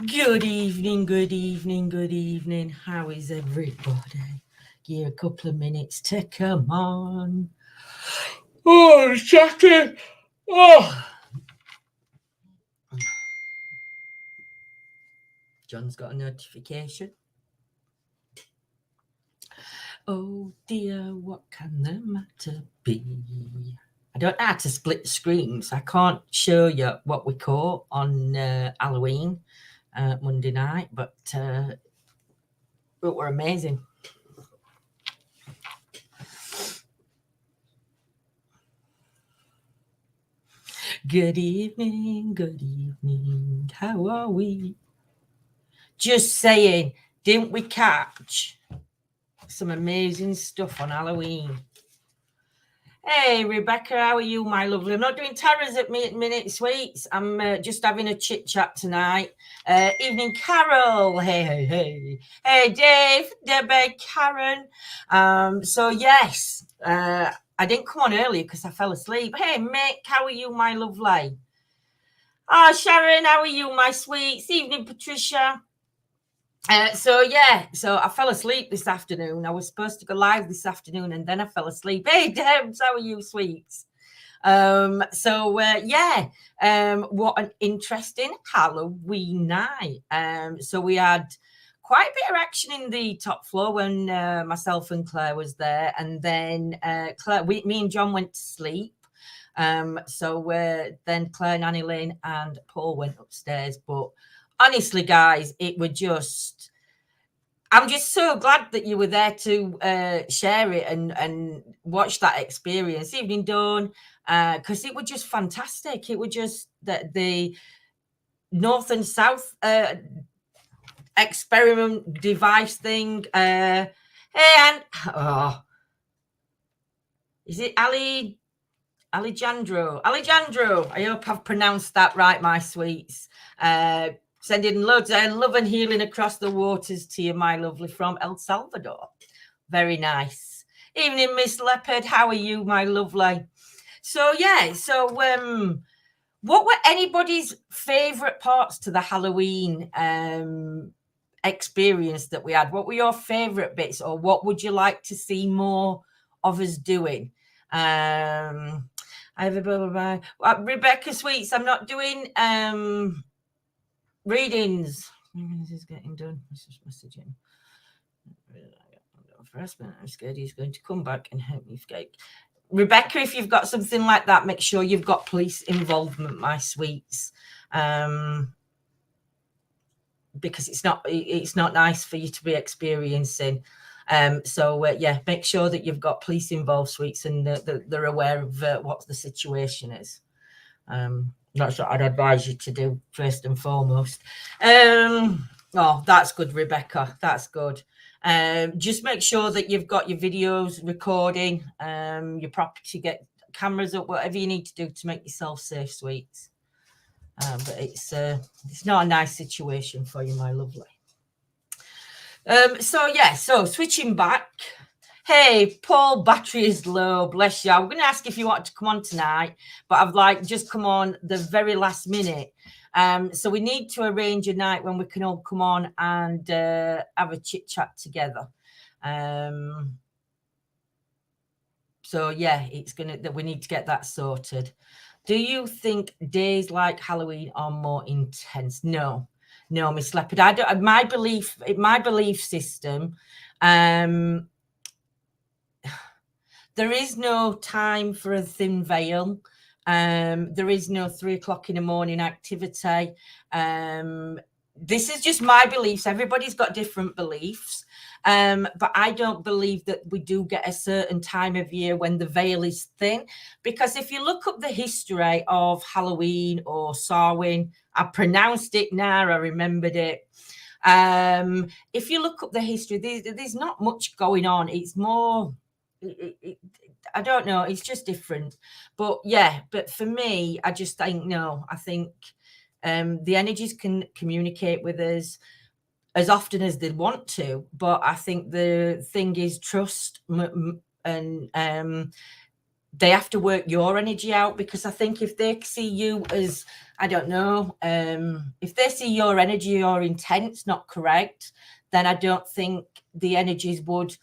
Good evening, good evening, good evening. How is everybody? Give you a couple of minutes to come on. Oh, chatting. Oh, John's got a notification. Oh dear, what can the matter be? I don't know how to split the screens. I can't show you what we caught on Halloween Monday night, but it were amazing. Good evening, good evening. How are we? Just saying, didn't we catch some amazing stuff on Halloween? Hey, Rebecca, how are you, my lovely? I'm not doing terrors at minute, sweets. I'm just having a chit chat tonight. Evening, Carol. Hey, hey, hey. Hey, Dave, Debbie, Karen. So, yes, I didn't come on earlier because I fell asleep. Hey, Mick, how are you, my lovely? Oh, Sharon, how are you, my sweets? Evening, Patricia. So I fell asleep this afternoon. I was supposed to go live this afternoon, and then I fell asleep. Hey, Debs, how are you, sweets? What an interesting Halloween night. So we had quite a bit of action in the top floor when myself and Claire was there, and then me and John went to sleep. Then Claire, Nanny Lynn, and Paul went upstairs. But honestly, guys, I'm just so glad that you were there to share it and watch that experience. Evening Dawn, because it was just fantastic. It was just the north and south experiment device thing. Hey, and is it Alejandro? I hope I've pronounced that right, my sweets. Sending loads of love and healing across the waters to you, my lovely, from El Salvador. Very nice. Evening, Miss Leopard. How are you, my lovely? What were anybody's favourite parts to the Halloween experience that we had? What were your favourite bits, or what would you like to see more of us doing? I have a blah, blah, blah. Rebecca Sweets, I'm not doing readings. This is getting done. This is messaging. I'm scared he's going to come back and help me escape. Rebecca, if you've got something like that, make sure you've got police involvement, my sweets. Because it's not nice for you to be experiencing. Make sure that you've got police involved, sweets, and they're aware of what the situation is. That's what I'd advise you to do first and foremost. That's good, Rebecca. That's good. Just make sure that you've got your videos recording, your property, get cameras up, whatever you need to do to make yourself safe, sweets. But it's not a nice situation for you, my lovely. So switching back. Hey, Paul, battery is low. Bless you. I'm going to ask if you want to come on tonight, but I've just come on the very last minute. So we need to arrange a night when we can all come on and have a chit chat together. We need to get that sorted. Do you think days like Halloween are more intense? No, Miss Leopard. I don't. My belief system. There is no time for a thin veil. There is no 3:00 in the morning activity. This is just my beliefs. Everybody's got different beliefs. But I don't believe that we do get a certain time of year when the veil is thin. Because if you look up the history of Halloween or Samhain, I pronounced it now, I remembered it. If you look up the history, there's not much going on. It's more... I don't know. It's just different. But for me, I just think, no, I think the energies can communicate with us as often as they want to. But I think the thing is trust and they have to work your energy out, because I think if they see you as, I don't know, if they see your energy or intent's not correct, then I don't think the energies would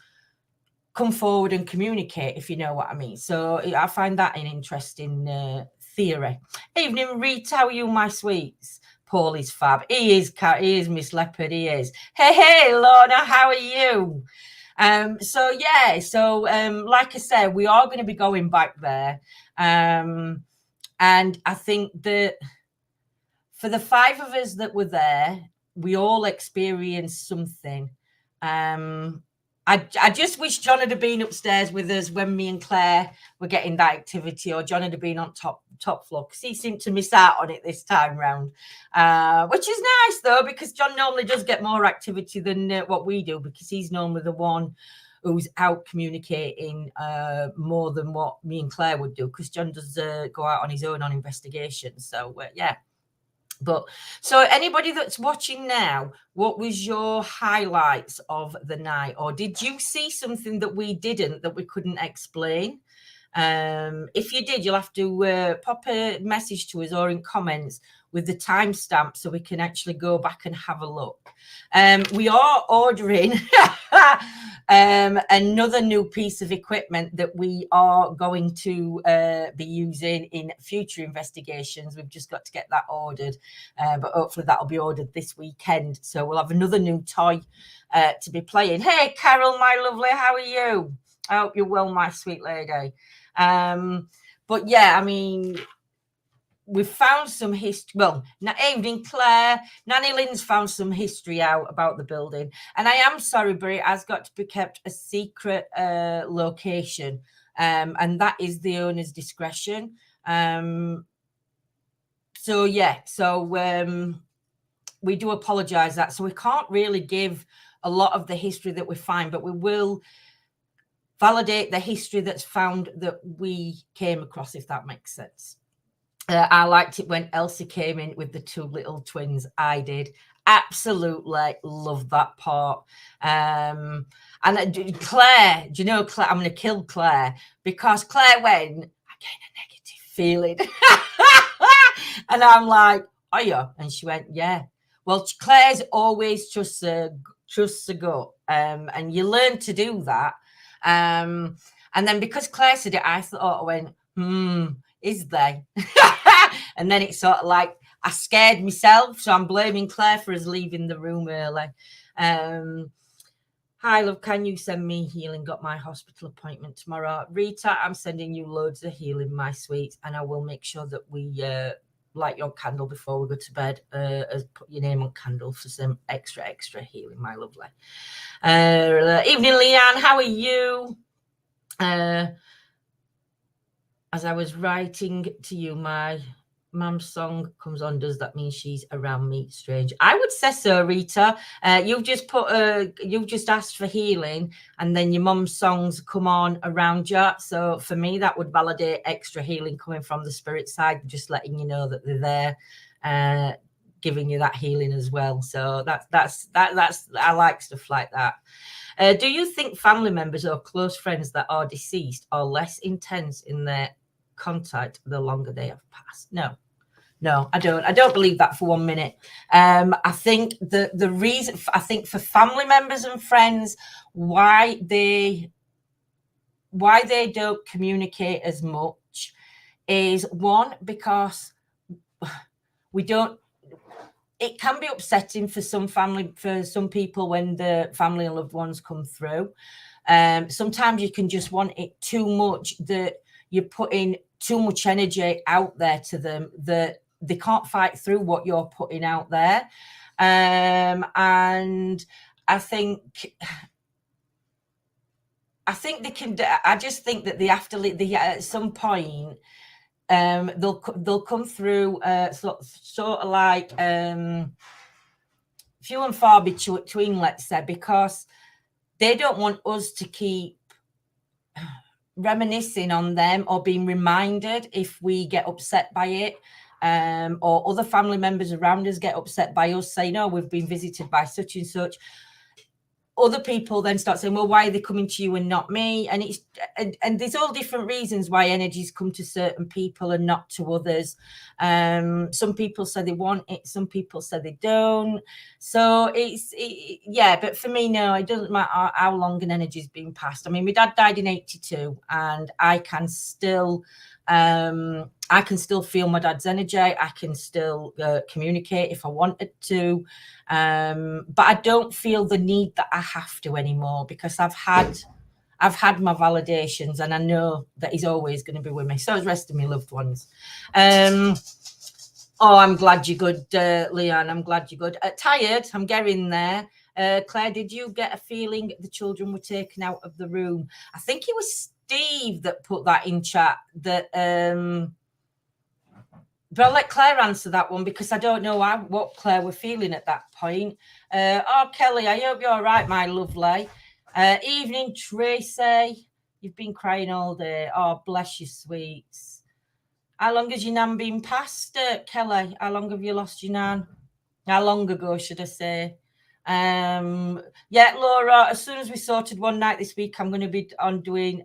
come forward and communicate, if you know what I mean. So I find that an interesting theory. Evening, Rita, how are you, my sweets? Paul is fab. He is Miss Leopard, he is. Hey, Lorna, how are you? Like I said, we are going to be going back there. And I think that for the 5 of us that were there, we all experienced something. I just wish John had been upstairs with us when me and Claire were getting that activity, or John had been on top floor, because he seemed to miss out on it this time round, which is nice though, because John normally does get more activity than what we do, because he's normally the one who's out communicating more than what me and Claire would do, because John does go out on his own on investigations. So yeah. But so anybody that's watching now, what was your highlights of the night? Or did you see something that we didn't, that we couldn't explain? If you did, you'll have to pop a message to us or in comments with the timestamp, so we can actually go back and have a look. We are ordering another new piece of equipment that we are going to be using in future investigations. We've just got to get that ordered, but hopefully that'll be ordered this weekend. So we'll have another new toy to be playing. Hey, Carol, my lovely, how are you? I hope you're well, my sweet lady. But yeah, I mean, we've found some history. Well, evening, Claire. Nanny Lynn's found some history out about the building. And I am sorry, but it has got to be kept a secret location. And that is the owner's discretion. So, yeah. So we do apologise that. So we can't really give a lot of the history that we find, but we will validate the history that's found that we came across, if that makes sense. I liked it when Elsie came in with the 2 little twins. I did. Absolutely love that part. And Claire, do you know, Claire, I'm going to kill Claire, because Claire went, I get a negative feeling. And I'm like, are you? And she went, yeah. Well, Claire's always trusts a gut. And you learn to do that. And then because Claire said it, I went, is they? And then it's sort of like I scared myself, so I'm blaming Claire for us leaving the room early. Hi, love, can you send me healing? Got my hospital appointment tomorrow. Rita, I'm sending you loads of healing, my sweet, and I will make sure that we light your candle before we go to bed. Put your name on candle for some extra healing, my lovely. Evening, Leanne, how are you? As I was writing to you, my mum's song comes on. Does that mean she's around me? Strange. I would say so, Rita. You've just asked for healing, and then your mum's songs come on around you. So for me, that would validate extra healing coming from the spirit side, just letting you know that they're there, giving you that healing as well. So that's I like stuff like that. Do you think family members or close friends that are deceased are less intense in their contact the longer they have passed? No, I don't believe that for 1 minute. I think the reason, I think for family members and friends, why they don't communicate as much is, one, because we don't. It can be upsetting for some people when the family and loved ones come through. Sometimes you can just want it too much, that you're putting too much energy out there to them that they can't fight through what you're putting out there. And I think they can. I just think that they have to. At some point, they'll come through sort of like few and far between, let's say, because they don't want us to keep reminiscing on them or being reminded if we get upset by it, or other family members around us get upset by us saying, oh, we've been visited by such and such. other people then start saying, well, why are they coming to you and not me? And it's and there's all different reasons why energies come to certain people and not to others. Some people say they want it, some people say they don't. So yeah, but for me, no, it doesn't matter how long an energy's been passed. I mean, my dad died in 82, and I can still feel my dad's energy. I can still communicate if I wanted to. But I don't feel the need that I have to anymore, because I've had my validations, and I know that he's always going to be with me. So is the rest of my loved ones. Oh, I'm glad you're good, Leanne. I'm glad you're good. Tired, I'm getting there. Claire, did you get a feeling the children were taken out of the room? I think it was Steve that put that in chat. That, but I'll let Claire answer that one, because I don't know what Claire were feeling at that point. Oh, Kelly, I hope you're all right, my lovely. Evening, Tracy. You've been crying all day. Oh, bless you, sweets. How long has your nan been passed, Kelly? How long have you lost your nan? How long ago, should I say? Yeah, Laura, as soon as we sorted one night this week, I'm going to be on doing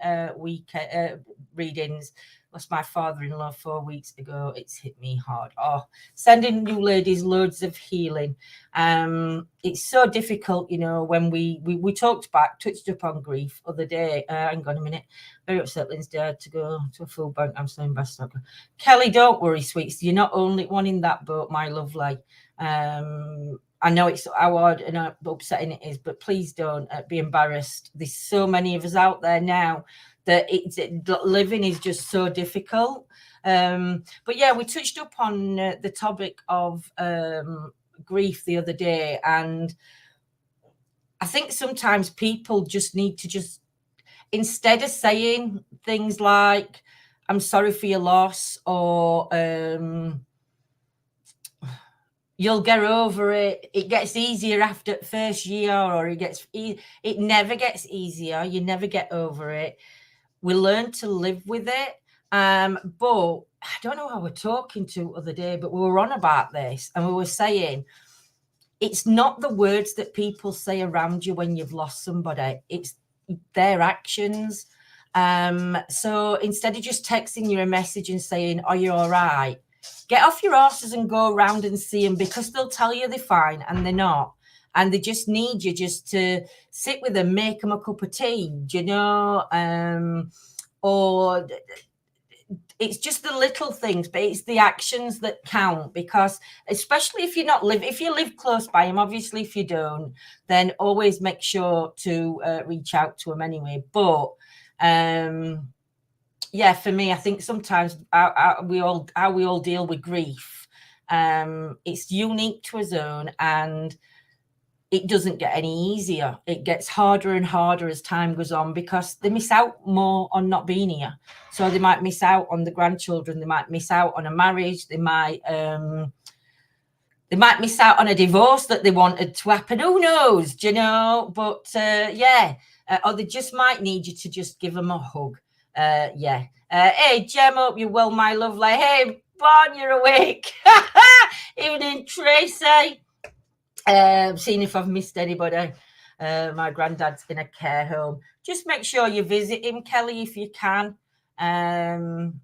readings. Lost my father-in-law 4 weeks ago. It's hit me hard. Oh, sending you ladies loads of healing. It's so difficult, you know, when we touched up on grief other day. Hang on a minute. Very upset Lindsay had to go to a food bank. I'm so embarrassed. Kelly, don't worry, sweets. You're not only one in that boat, my lovely. I know it's hard and upsetting it is, but please don't be embarrassed. There's so many of us out there now that living is just so difficult. But yeah, we touched up on the topic of grief the other day, and I think sometimes people just need to instead of saying things like, I'm sorry for your loss, or you'll get over it, it gets easier after the first year, or it never gets easier, you never get over it. We learn to live with it. But I don't know how we're talking to other day, but we were on about this, and we were saying it's not the words that people say around you when you've lost somebody, it's their actions. So instead of just texting you a message and saying, are you all right? Get off your asses and go around and see them, because they'll tell you they're fine and they're not. And they just need you just to sit with them, make them a cup of tea, you know, or it's just the little things, but it's the actions that count. Because especially if if you live close by them, obviously if you don't, then always make sure to reach out to them anyway. But yeah, for me, I think sometimes how we all deal with grief, it's unique to us own, and it doesn't get any easier. It gets harder and harder as time goes on, because they miss out more on not being here. So they might miss out on the grandchildren, they might miss out on a marriage, they might miss out on a divorce that they wanted to happen. Who knows, do you know? But yeah, or they just might need you to just give them a hug. Yeah. Hey, Jem, hope you're well, my lovely. Hey, Bon, you're awake. Evening, Tracy. Seeing if I've missed anybody. My granddad's in a care home. Just make sure you visit him, Kelly, if you can. And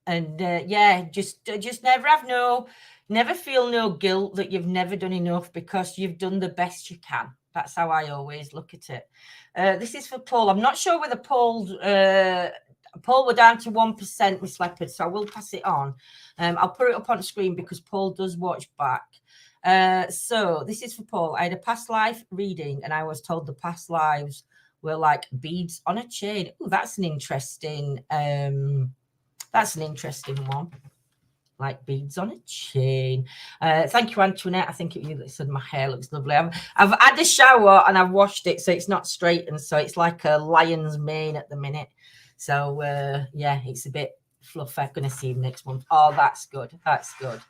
yeah, just never feel no guilt that you've never done enough, because you've done the best you can. That's how I always look at it. This is for Paul. I'm not sure whether Paul were down to 1%, Miss Leopard, so I will pass it on. I'll put it up on screen because Paul does watch back. So this is for Paul. I had a past life reading, and I was told the past lives were like beads on a chain. Oh, that's an interesting one. Like beads on a chain. Thank you, Antoinette. I think you said my hair looks lovely. I've had a shower and I've washed it, so it's not straight, and so it's like a lion's mane at the minute. So yeah, it's a bit fluffy. I'm gonna see him next month. Oh, that's good. That's good.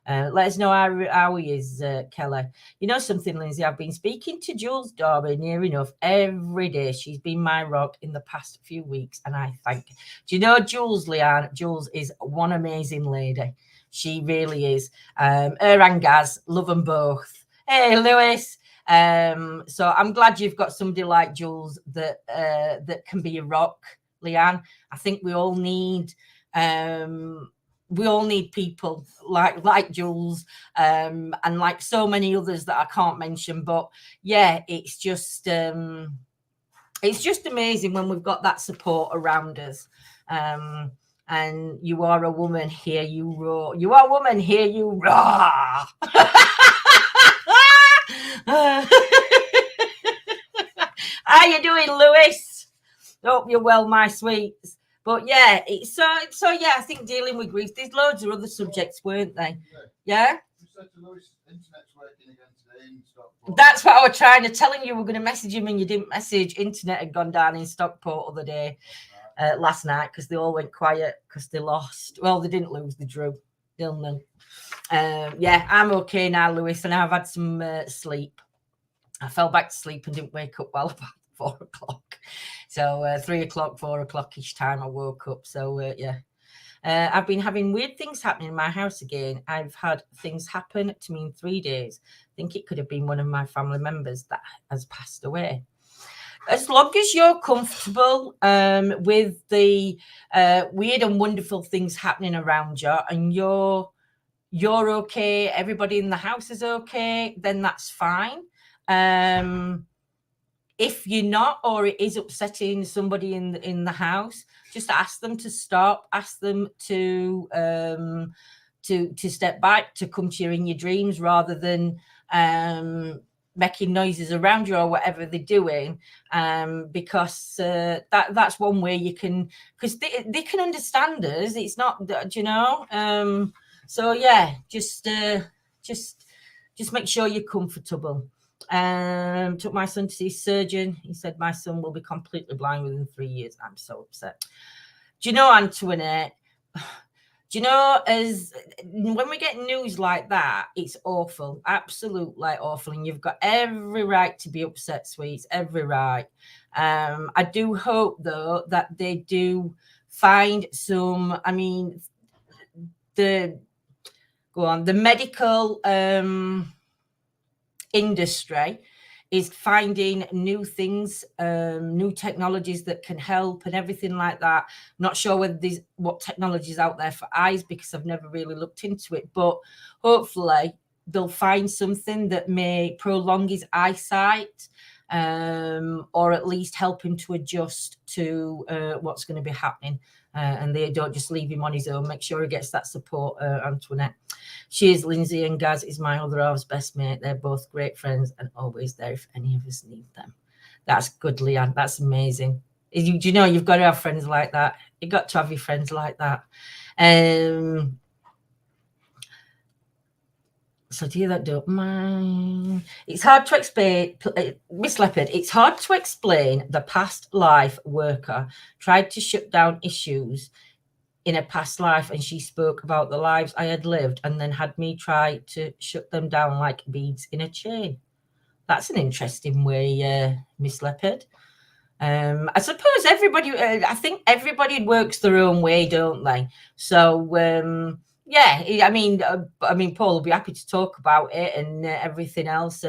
Let us know how he is, Kelly. You know something, Lindsay? I've been speaking to Jules Darby near enough every day. She's been my rock in the past few weeks, and I thank her. Do you know Jules, Leanne? Jules is one amazing lady. She really is. Her and Gaz, love them both. Hey, Lewis. So I'm glad you've got somebody like Jules that can be a rock, Leanne. I think we all need people like Jules, and like so many others that I can't mention. But yeah, it's just amazing when we've got that support around us. And you are a woman, here you roar. You are a woman, here you roar. How you doing, Lewis? Hope you're well, my sweets. But yeah, it's so yeah, I think dealing with grief, there's loads of other subjects, weren't they? Yeah? You said to Lewis, internet's working again today in Stockport. That's what I was trying to tell him. You were going to message him and you didn't message. Internet had gone down in Stockport the other day, last night, because they all went quiet because they lost. Well, they didn't lose, they drew. 0-0. Yeah, I'm okay now, Lewis, and I've had some sleep. I fell back to sleep and didn't wake up well about 4 o'clock. So 3 o'clock, 4 o'clock each time I woke up. So yeah. I've been having weird things happening in my house again. I've had things happen to me in 3 days. I think it could have been one of my family members that has passed away. As long as you're comfortable with the weird and wonderful things happening around you, and you're okay, everybody in the house is okay, then that's fine. If you're not, or it is upsetting somebody in the house, just ask them to stop. Ask them to step back, to come to you in your dreams, rather than making noises around you or whatever they're doing. Because that's one way you can, because they can understand us. It's not, you know. So yeah, just make sure you're comfortable. Took my son to see a surgeon. He said my son will be completely blind within 3 years. I'm so upset. Do you know, Antoinette? Do you know, as when we get news like that, it's awful, absolutely awful, and you've got every right to be upset, sweets, every right. I do hope though that they do find some. I mean, the medical industry is finding new things, new technologies that can help and everything like that. Not sure whether there's what technology is out there for eyes, because I've never really looked into it, but hopefully they'll find something that may prolong his eyesight, or at least help him to adjust to what's going to be happening. And they don't just leave him on his own. Make sure he gets that support, Antoinette. She is Lindsay, and Gaz is my other half's best mate. They're both great friends and always there if any of us need them. That's good, Leanne. That's amazing. Do you know, you've got to have friends like that. You've got to have your friends like that. So dear, that don't mind. It's hard to explain, Miss Leopard, it's hard to explain the past life worker tried to shut down issues in a past life, and she spoke about the lives I had lived and then had me try to shut them down like beads in a chain. That's an interesting way, Miss Leopard. I suppose everybody, I think everybody works their own way, don't they? So, yeah, I mean, Paul will be happy to talk about it and everything else.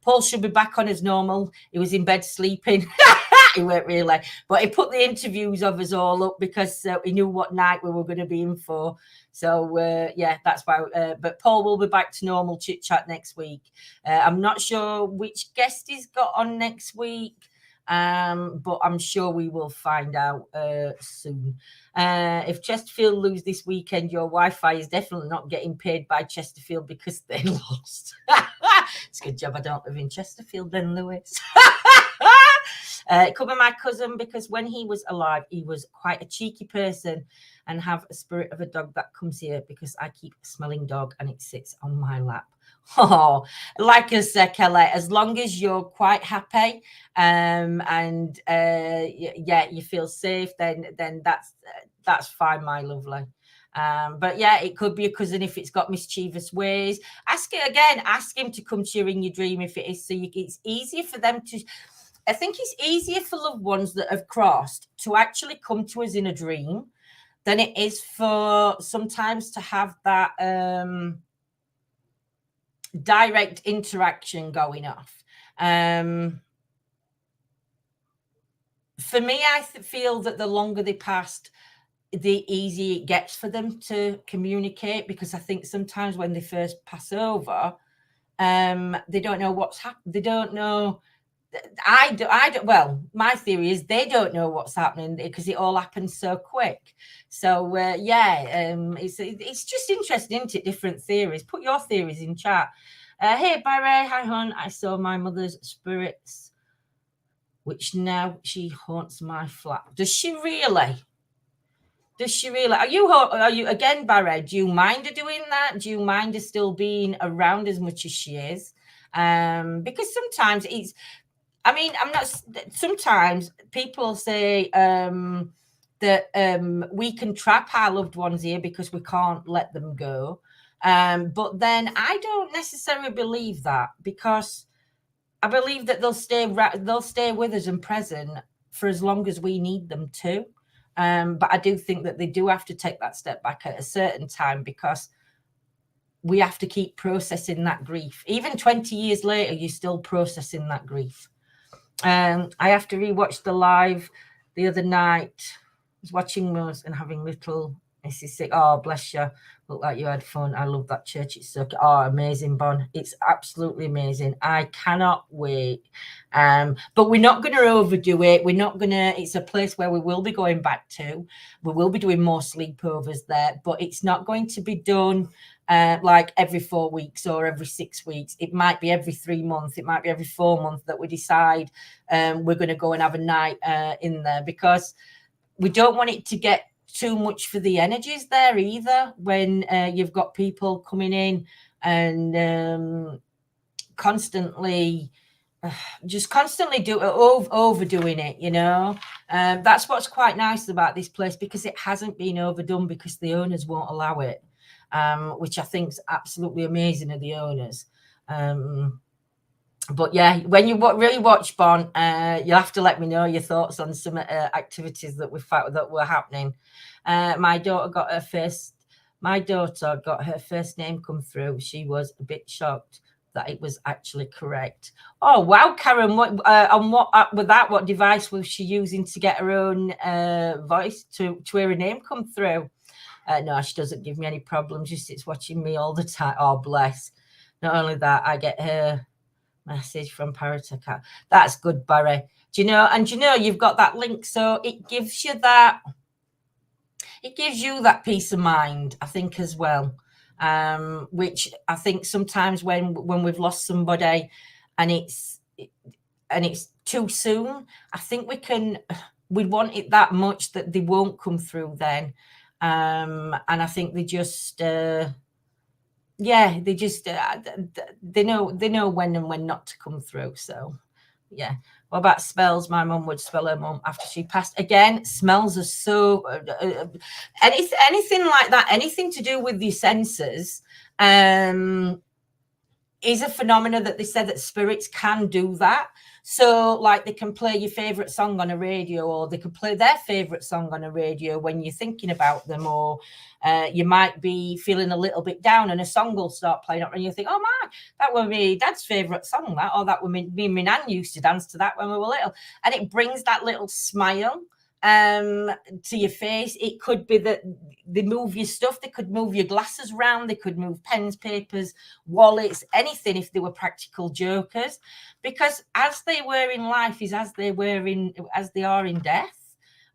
Paul should be back on as normal. He was in bed sleeping. He weren't really, but he put the interviews of us all up because he knew what night we were going to be in for. So yeah, that's why. But Paul will be back to normal chit chat next week. I'm not sure which guest he's got on next week. But I'm sure we will find out soon. If Chesterfield lose this weekend, your Wi-Fi is definitely not getting paid by Chesterfield because they lost. It's a good job I don't live in Chesterfield then, Lewis. It could be my cousin, because when he was alive, he was quite a cheeky person and have a spirit of a dog that comes here because I keep a smelling dog and it sits on my lap. Oh, like I said, Kelly, as long as you're quite happy and yeah, you feel safe, then that's fine, my lovely. But yeah, it could be a cousin if it's got mischievous ways. Ask it again. Ask him to come to you in your dream if it is, so it's easier for them to. I think it's easier for loved ones that have crossed to actually come to us in a dream than it is for sometimes to have that direct interaction going off. For me, I feel that the longer they passed, the easier it gets for them to communicate, because I think sometimes when they first pass over, they don't know what's happened. They don't know. I don't. Well, my theory is they don't know what's happening because it all happens so quick. So it's just interesting, isn't it? Different theories. Put your theories in chat. Hey, Barry. Hi, hon. I saw my mother's spirits, which now she haunts my flat. Does she really? Does she really? Are you again, Barry? Do you mind her doing that? Do you mind her still being around as much as she is? Because sometimes it's. I mean, I'm not. Sometimes people say that we can trap our loved ones here because we can't let them go. But then I don't necessarily believe that, because I believe that they'll stay with us and present for as long as we need them to. But I do think that they do have to take that step back at a certain time, because we have to keep processing that grief. Even 20 years later, you're still processing that grief. I have to rewatch the live the other night. I was watching those and having little Mrs. Sick. Oh, bless you. Looked like you had fun. I love that church. It's so amazing, Bon. It's absolutely amazing. I cannot wait. But we're not going to overdo it. We're not going to. It's a place where we will be going back to. We will be doing more sleepovers there, but it's not going to be done like every 4 weeks or every 6 weeks. It might be every 3 months. It might be every 4 months that we decide we're going to go and have a night in there, because we don't want it to get too much for the energies there either, when you've got people coming in and constantly overdoing it, you know. That's what's quite nice about this place, because it hasn't been overdone, because the owners won't allow it, which I think is absolutely amazing of the owners. But yeah, when you really watch Bon, you'll have to let me know your thoughts on some activities that we found that were happening. My daughter got her first name come through. She was a bit shocked that it was actually correct. Oh wow, Karen! What device was she using to get her own voice to hear her name come through? No, she doesn't give me any problems. She sits watching me all the time. Oh bless. Not only that, I get her message from Paratacat. That's good, Barry. Do you know? And you know, you've got that link, so it gives you that peace of mind, I think, as well. Which I think sometimes when we've lost somebody and it's too soon, I think we want it that much that they won't come through then. And I think they just they know when and when not to come through. So yeah. What about smells? My mum would smell her mum after she passed. Again, smells are so anything like that, anything to do with your senses, is a phenomena that they said that spirits can do that. So like they can play your favorite song on a radio, or they can play their favorite song on a radio when you're thinking about them, or you might be feeling a little bit down and a song will start playing up and you think, oh my, that was my dad's favorite song, that, or that was me and my nan used to dance to that when we were little. And it brings that little smile to your face. It could be that they move your stuff, they could move your glasses around, they could move pens, papers, wallets, anything, if they were practical jokers, because as they were in life is as they are in death.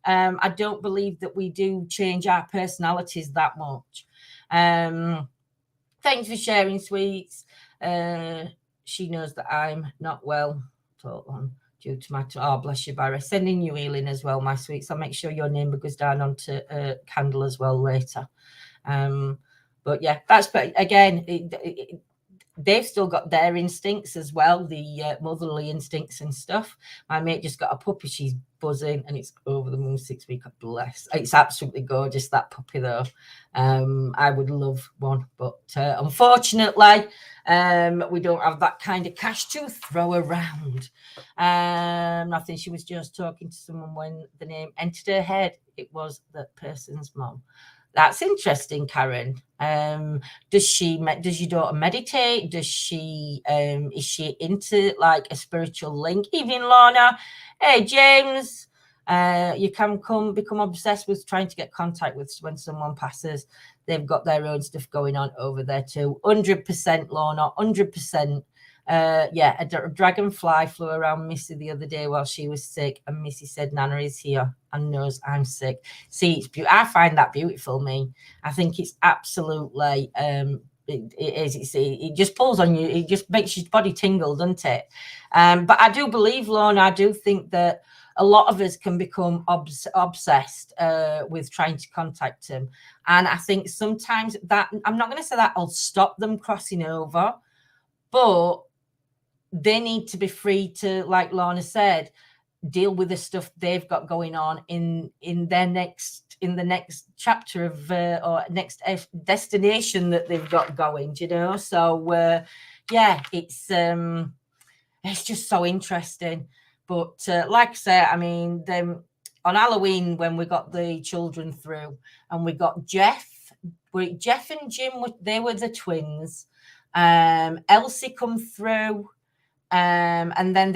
I don't believe that we do change our personalities that much. Thanks for sharing, sweets. She knows that I'm not well. Due to my bless you, Barry. Sending you healing as well, my sweets. I'll make sure your name goes down onto candle as well later. But yeah, that's, but again, they've still got their instincts as well, the motherly instincts and stuff. My mate just got a puppy. She's buzzing and it's over the moon 6 weeks. Bless. It's absolutely gorgeous, that puppy though. I would love one, but unfortunately, we don't have that kind of cash to throw around. I think she was just talking to someone when the name entered her head. It was that person's mom. That's interesting, Karen. Does your daughter meditate? Does she is she into like a spiritual link? Evening, Lorna. Hey, James. You can become obsessed with trying to get contact with when someone passes. They've got their own stuff going on over there too. 100%, Lorna. 100%. Yeah, a dragonfly flew around Missy the other day while she was sick, and Missy said, "Nana is here and knows I'm sick." See, it's beautiful. I find that beautiful. Me, I think it's absolutely. It is. It just pulls on you. It just makes your body tingle, doesn't it? But I do believe, Lorna. I do think that a lot of us can become obsessed with trying to contact them, and I think sometimes that I'm not going to say that I'll stop them crossing over, but they need to be free to, like Lorna said, deal with the stuff they've got going on in the next chapter of or next destination that they've got going, you know. So yeah, it's just so interesting. But like I say, I mean, on Halloween when we got the children through, and we got Jeff and Jim, they were the twins. Elsie come through. And then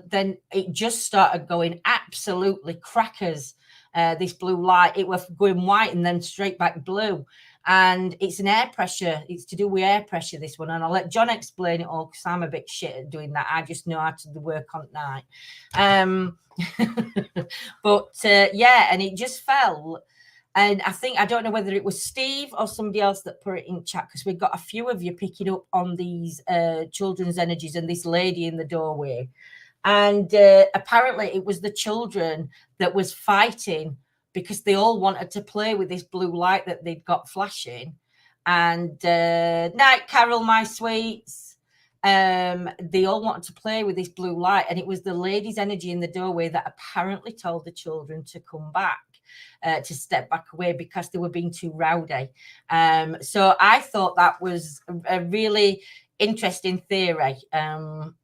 then it just started going absolutely crackers. This blue light, it was going white and then straight back blue. And it's an air pressure. It's to do with air pressure, this one. And I'll let John explain it all because I'm a bit shit at doing that. I just know how to work on night. But yeah, and it just fell. And I don't know whether it was Steve or somebody else that put it in chat, because we got a few of you picking up on these children's energies and this lady in the doorway. And apparently it was the children that was fighting because they all wanted to play with this blue light that they'd got flashing. And night, Carol, my sweets. They all wanted to play with this blue light. And it was the lady's energy in the doorway that apparently told the children to come back. To step back away because they were being too rowdy. So I thought that was a really interesting theory. And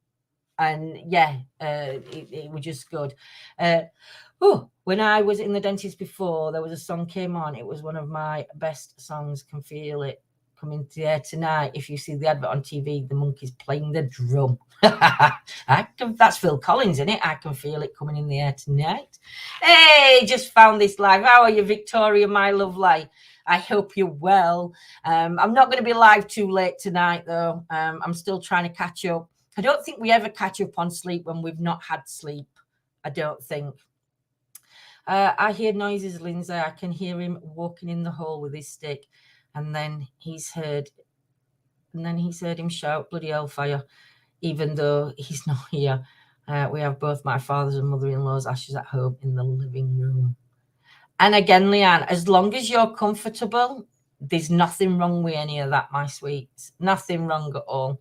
yeah, it was just good. When I was in the dentist before, there was a song came on. It was one of my best songs, Can Feel It Coming to the Air Tonight. If you see the advert on TV, the monkey's playing the drum. That's Phil Collins, isn't it? I can feel it coming in the air tonight. Hey, just found this live. How are you, Victoria, my lovely? I hope you're well. I'm not going to be live too late tonight, though. I'm still trying to catch up. I don't think we ever catch up on sleep when we've not had sleep. I don't think. I hear noises, Lindsay. I can hear him walking in the hall with his stick. And then he's heard him shout, "Bloody hellfire," even though he's not here. We have both my father's and mother-in-law's ashes at home in the living room. And again, Leanne, as long as you're comfortable, there's nothing wrong with any of that, my sweets. Nothing wrong at all.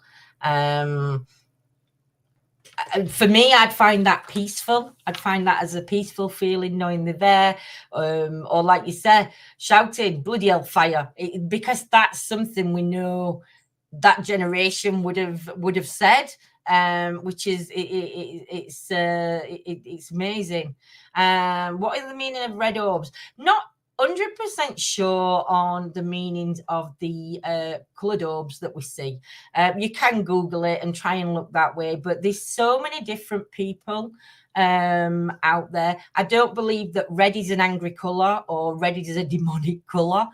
For me, I'd find that peaceful. I'd find that as a peaceful feeling, knowing they're there, or like you said, shouting "bloody hellfire," because that's something we know that generation would have said, which is it's amazing. What is the meaning of red orbs? Not 100% sure on the meanings of the coloured orbs that we see. You can Google it and try and look that way, but there's so many different people out there. I don't believe that red is an angry colour or red is a demonic colour.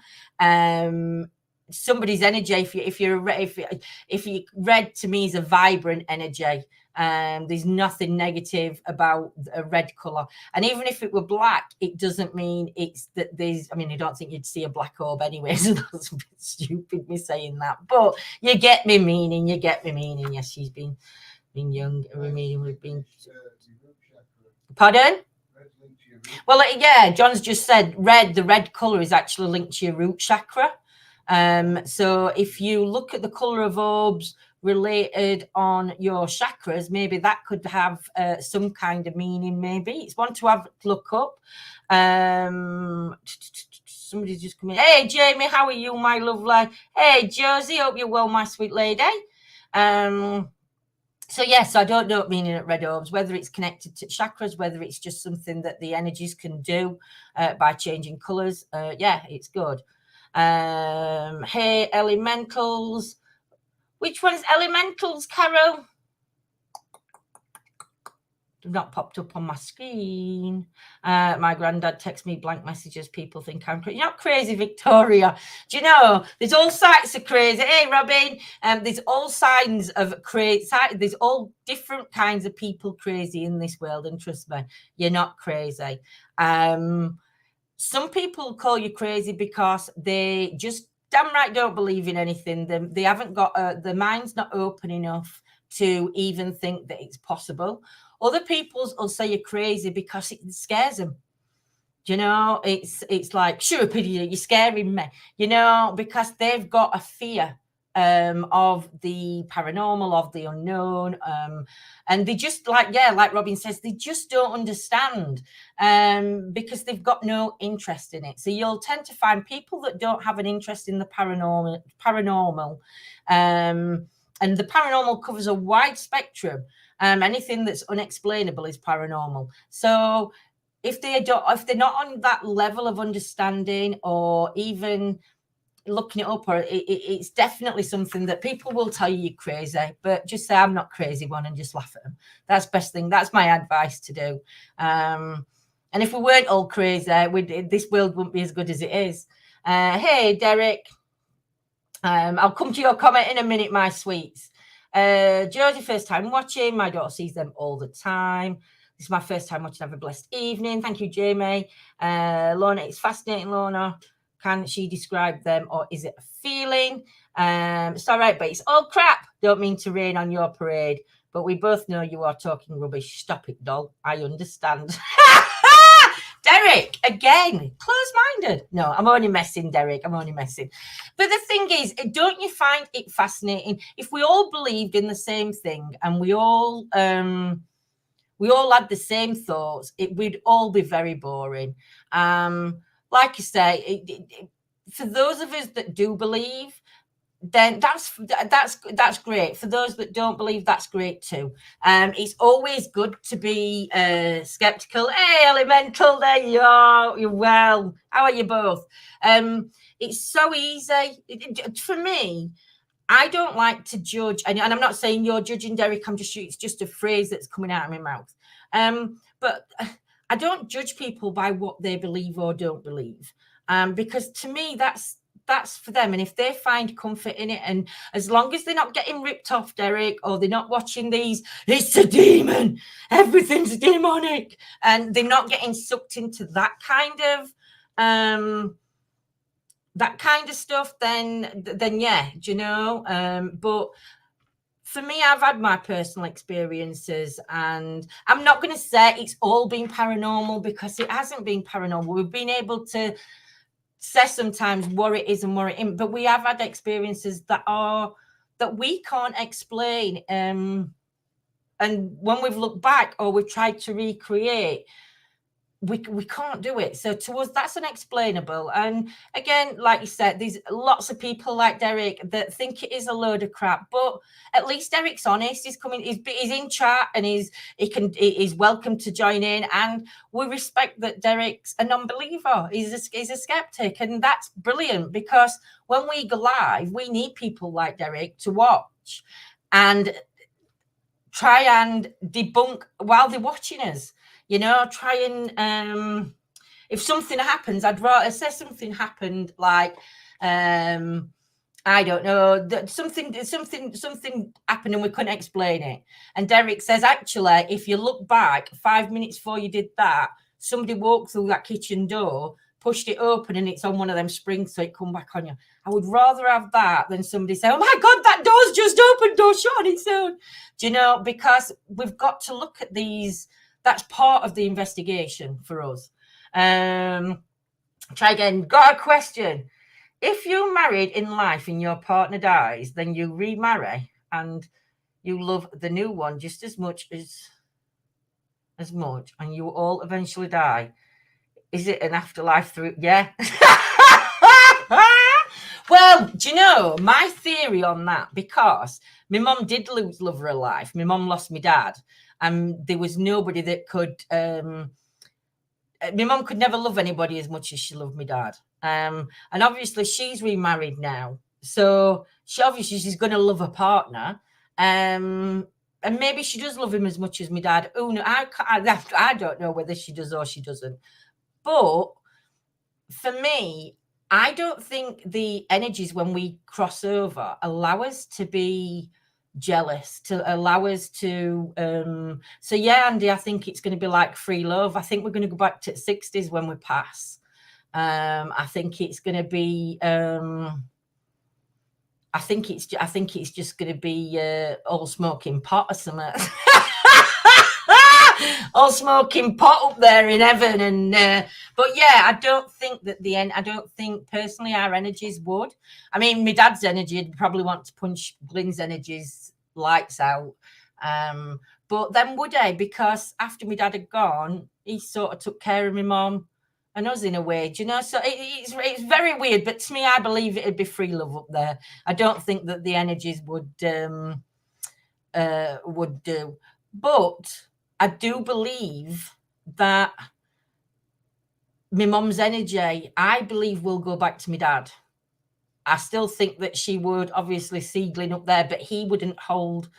Somebody's energy, if you red, to me, is a vibrant energy. There's nothing negative about a red color, and even if it were black, it doesn't mean it's that there's, I mean, I don't think you'd see a black orb anyway, so that's a bit stupid me saying that, but you get me meaning. Yes, she's been young, we've been pardon. Well, yeah, John's just said the red color is actually linked to your root chakra. So if you look at the color of orbs related on your chakras, maybe that could have some kind of meaning. Maybe it's one to have look up. Somebody's just coming. Hey, Jamie, how are you, my lovely? Hey, Josie, hope you're well, my sweet lady. So yes, I don't know meaning at red orbs, whether it's connected to chakras, whether it's just something that the energies can do by changing colours. Yeah, it's good. Hey, elementals. Which one's elementals, Carol? Not popped up on my screen. My granddad texts me blank messages. People think I'm crazy. You're not crazy, Victoria. Do you know there's all sorts of crazy? Hey, Robin. There's all signs of crazy. There's all different kinds of people crazy in this world, and trust me, you're not crazy. Some people call you crazy because they just damn right don't believe in anything. They haven't got the mind's not open enough to even think that it's possible. Other people will say you're crazy because it scares them. You know, it's like, sure, idiot, you're scaring me. You know, because they've got a fear of the paranormal, of the unknown, and they just like Robin says, they just don't understand because they've got no interest in it. So you'll tend to find people that don't have an interest in the paranormal, and the paranormal covers a wide spectrum. Anything that's unexplainable is paranormal. So if they're not on that level of understanding or even looking it up, or it's definitely something that people will tell you're crazy, but just say I'm not crazy one and just laugh at them. That's best thing. That's my advice to do. And if we weren't all crazy, this world wouldn't be as good as it is. Hey, Derek. I'll come to your comment in a minute, my sweets. Josie, first time watching. My daughter sees them all the time. This is my first time watching. Have a blessed evening. Thank you, Jamie. Lorna, it's fascinating, Lorna. Can she describe them, or is it a feeling? It's all right, but it's all crap. Don't mean to rain on your parade, but we both know you are talking rubbish. Stop it, doll. I understand. Derek, again, close-minded. No, I'm only messing, Derek. I'm only messing. But the thing is, don't you find it fascinating? If we all believed in the same thing and we all had the same thoughts, it would all be very boring. Like I say, for those of us that do believe, then that's great. For those that don't believe, that's great too. It's always good to be skeptical. Hey, elemental, there you are. You're well. How are you both? It's so easy for me. I don't like to judge, and I'm not saying you're judging, Derek. It's just a phrase that's coming out of my mouth. But I don't judge people by what they believe or don't believe, because to me that's for them. And if they find comfort in it, and as long as they're not getting ripped off, Derek, or they're not watching these, it's a demon, everything's demonic, and they're not getting sucked into that kind of stuff, then yeah, do you know? But for me, I've had my personal experiences, and I'm not going to say it's all been paranormal, because it hasn't been paranormal. We've been able to say sometimes what it is and what it isn't, but we have had experiences that we can't explain. And when we've looked back or we've tried to recreate, we can't do it. So to us, that's unexplainable. And again, like you said, there's lots of people like Derek that think it is a load of crap, but at least Derek's honest. He's coming, he's in chat, and he's welcome to join in. And we respect that Derek's a non-believer. He's a skeptic, and that's brilliant, because when we go live, we need people like Derek to watch and try and debunk while they're watching us. You know, try and if something happens, I'd rather say something happened, like I don't know, something happened and we couldn't explain it. And Derek says, actually, if you look back 5 minutes before you did that, somebody walked through that kitchen door, pushed it open, and it's on one of them springs, so it come back on you. I would rather have that than somebody say, oh my God, that door's just opened, door shut on its own. Do you know, because we've got to look at these. That's part of the investigation for us. Try again. Got a question. If you're married in life and your partner dies, then you remarry and you love the new one just as much, and you all eventually die. Is it an afterlife through? Yeah. Well, do you know my theory on that? Because my mum did lose love of her life. My mum lost my dad, and there was nobody that could. My mum could never love anybody as much as she loved my dad. And obviously she's remarried now, so she's going to love her partner. And maybe she does love him as much as my dad. Oh no, I don't know whether she does or she doesn't. But for me, I don't think the energies when we cross over allow us to be jealous, to allow us to so yeah, Andy, I think it's going to be like free love. I think we're going to go back to the 60s when we pass. I think it's going to be I think it's just going to be all smoking pot or something. All smoking pot up there in heaven. And but yeah, I don't think that I don't think personally our energies would. I mean, my dad's energy would probably want to punch Glenn's energies lights out. But then would I? Because after my dad had gone, he sort of took care of my mom and us in a way, do you know? So it's very weird, but to me, I believe it'd be free love up there. I don't think that the energies would do. But I do believe that my mum's energy, I believe, will go back to my dad. I still think that she would obviously see Glenn up there, but he wouldn't hold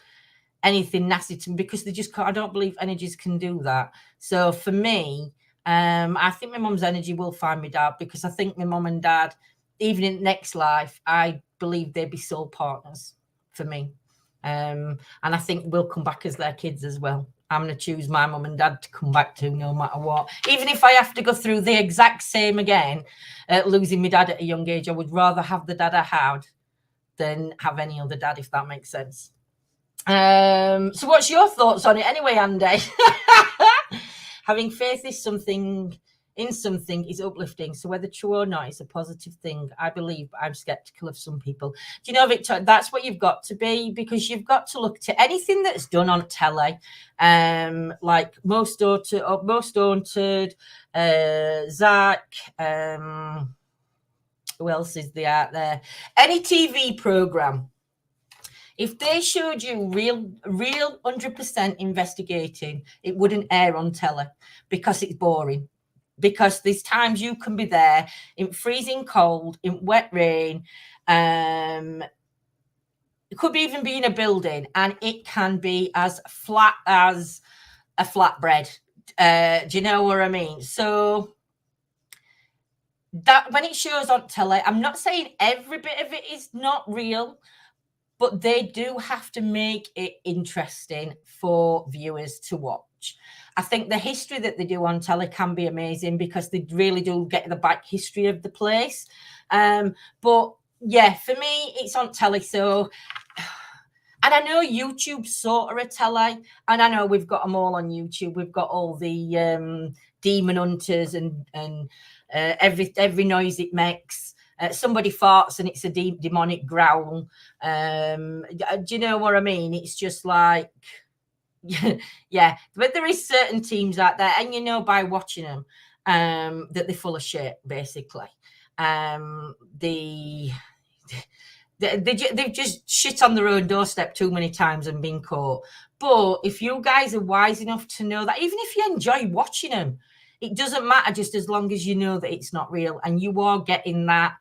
anything nasty to me because they just can't. I don't believe energies can do that. So for me, I think my mum's energy will find my dad because I think my mum and dad, even in the next life, I believe they'd be soul partners for me. And I think we'll come back as their kids as well. I'm going to choose my mum and dad to come back to no matter what. Even if I have to go through the exact same again, losing my dad at a young age, I would rather have the dad I had than have any other dad, if that makes sense. So what's your thoughts on it anyway, Andy? Having faith is something is uplifting. So whether true or not, it's a positive thing. I believe, but I'm skeptical of some people. Do you know, Victor, that's what you've got to be, because you've got to look to anything that's done on telly, like Most Haunted, Zach, who else is there out there? Any TV program. If they showed you real 100% investigating, it wouldn't air on telly because it's boring. Because there's times you can be there in freezing cold, in wet rain. It could even be in a building, and it can be as flat as a flatbread. Do you know what I mean? So that when it shows on telly, I'm not saying every bit of it is not real, but they do have to make it interesting for viewers to watch. I think the history that they do on telly can be amazing because they really do get the back history of the place. But yeah, for me, it's on telly. So, and I know YouTube's sort of a telly, and I know we've got them all on YouTube. We've got all the demon hunters and every noise it makes. Somebody farts and it's a demonic growl. Do you know what I mean? It's just like, yeah. But there is certain teams out there, and you know by watching them that they're full of shit, basically. They've just shit on their own doorstep too many times and been caught. But if you guys are wise enough to know that, even if you enjoy watching them, it doesn't matter, just as long as you know that it's not real and you are getting that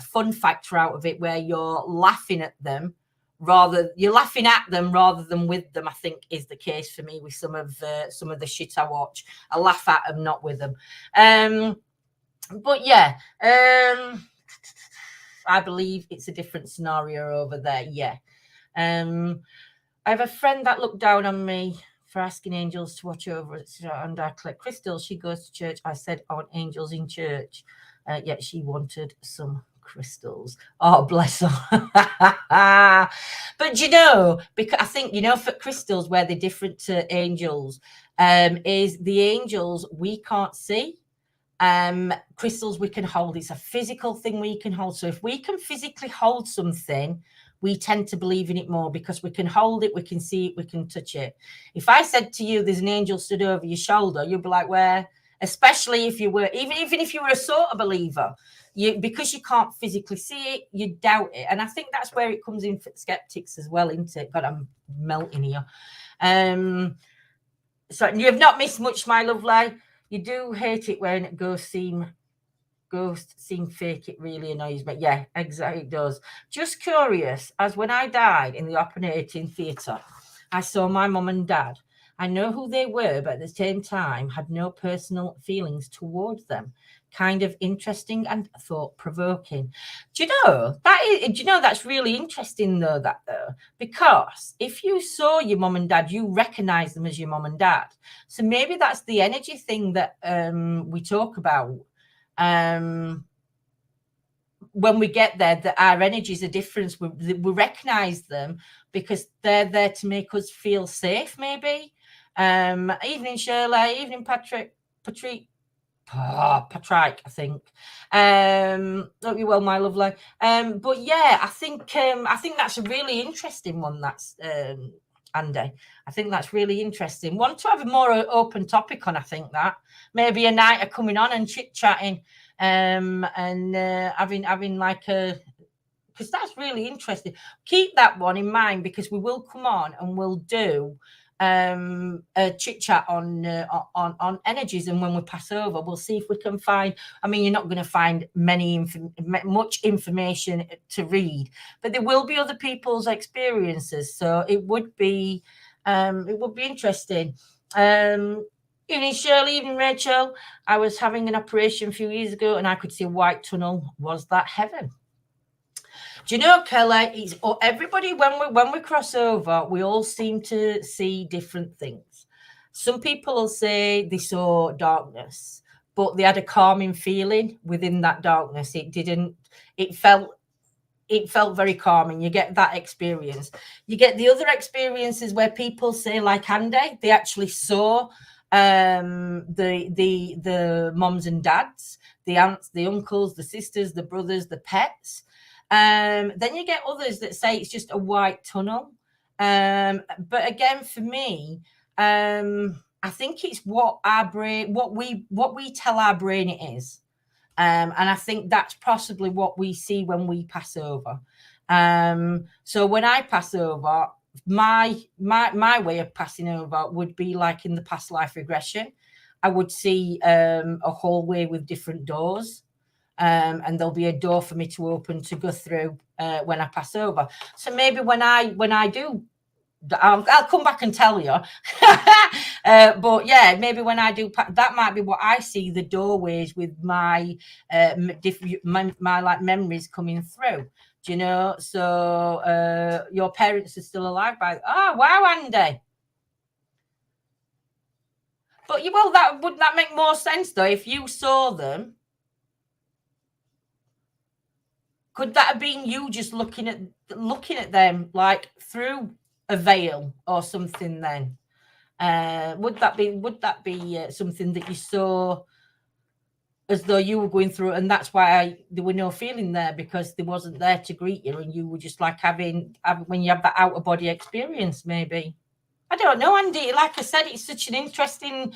fun factor out of it where you're laughing at them rather than with them. I think is the case for me with some of the shit I watch. I laugh at them, not with them. But yeah, I believe it's a different scenario over there. Yeah. I have a friend that looked down on me for asking angels to watch over us, and I collect crystals. She goes to church. I said, aren't angels in church? Yet she wanted some crystals. Oh, bless her. But you know, because I think, you know, for crystals, where they're different to angels, is the angels we can't see. Crystals we can hold. It's a physical thing we can hold. So if we can physically hold something, we tend to believe in it more because we can hold it, we can see it, we can touch it. If I said to you, there's an angel stood over your shoulder, you'd be like, where? especially if you were, even if you were a sort of believer, because you can't physically see it, you doubt it. And I think that's where it comes in for skeptics as well, isn't it? God, I'm melting here. So you have not missed much, my lovely. You do hate it when ghosts seem fake. It really annoys me. Yeah, exactly, it does. Just curious, as when I died in the operating theatre, I saw my mum and dad. I know who they were, but at the same time had no personal feelings towards them. Kind of interesting and thought-provoking. Do you know that's really interesting though, because if you saw your mum and dad, you recognize them as your mum and dad. So maybe that's the energy thing that we talk about. When we get there, that our energies are different. We recognize them because they're there to make us feel safe, maybe. Evening, Shirley. Evening, Patrick. Patrick, I think. Hope you're well, my lovely. But yeah, I think that's a really interesting one. That's Andy. I think that's really interesting. Want to have a more open topic on? I think that maybe a night of coming on and chit chatting, and having like a. Because that's really interesting. Keep that one in mind, because we will come on and we'll do a chit chat on energies, and when we pass over, we'll see if we can find. I mean, you're not going to find much information to read, but there will be other people's experiences, so it would be interesting. Evening, Shirley. Evening, Rachel. I was having an operation a few years ago, and I could see a white tunnel. Was that heaven? Do you know, Kelly, it's everybody, when we cross over, we all seem to see different things. Some people will say they saw darkness, but they had a calming feeling within that darkness. It felt very calming. You get that experience. You get the other experiences where people say, like Andy, they actually saw the moms and dads, the aunts, the uncles, the sisters, the brothers, the pets. Then you get others that say it's just a white tunnel. But again, for me, I think it's what our brain, what we tell our brain it is. And I think that's possibly what we see when we pass over. So when I pass over, my way of passing over would be like in the past life regression. I would see a hallway with different doors. And there'll be a door for me to open to go through when I pass over. So maybe when I do, I'll come back and tell you. But yeah, maybe when I do, that might be what I see, the doorways with my like memories coming through. Do you know? So your parents are still alive oh wow, Andy. But would that make more sense though if you saw them? Could that have been you just looking at them like through a veil or something? Then would that be something that you saw as though you were going through, and that's why there were no feeling there, because they wasn't there to greet you, and you were just like having when you have that outer body experience, maybe. I don't know, Andy. Like I said, it's such an interesting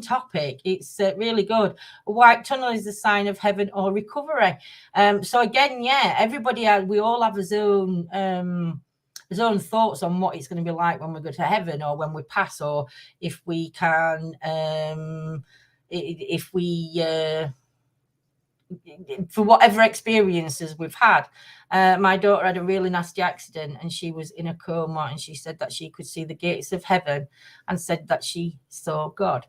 topic. It's really good. A white tunnel is a sign of heaven or recovery. So again, yeah, we all have his own thoughts on what it's going to be like when we go to heaven, or when we pass, or if we can, for whatever experiences we've had. My daughter had a really nasty accident and she was in a coma, and she said that she could see the gates of heaven and said that she saw God.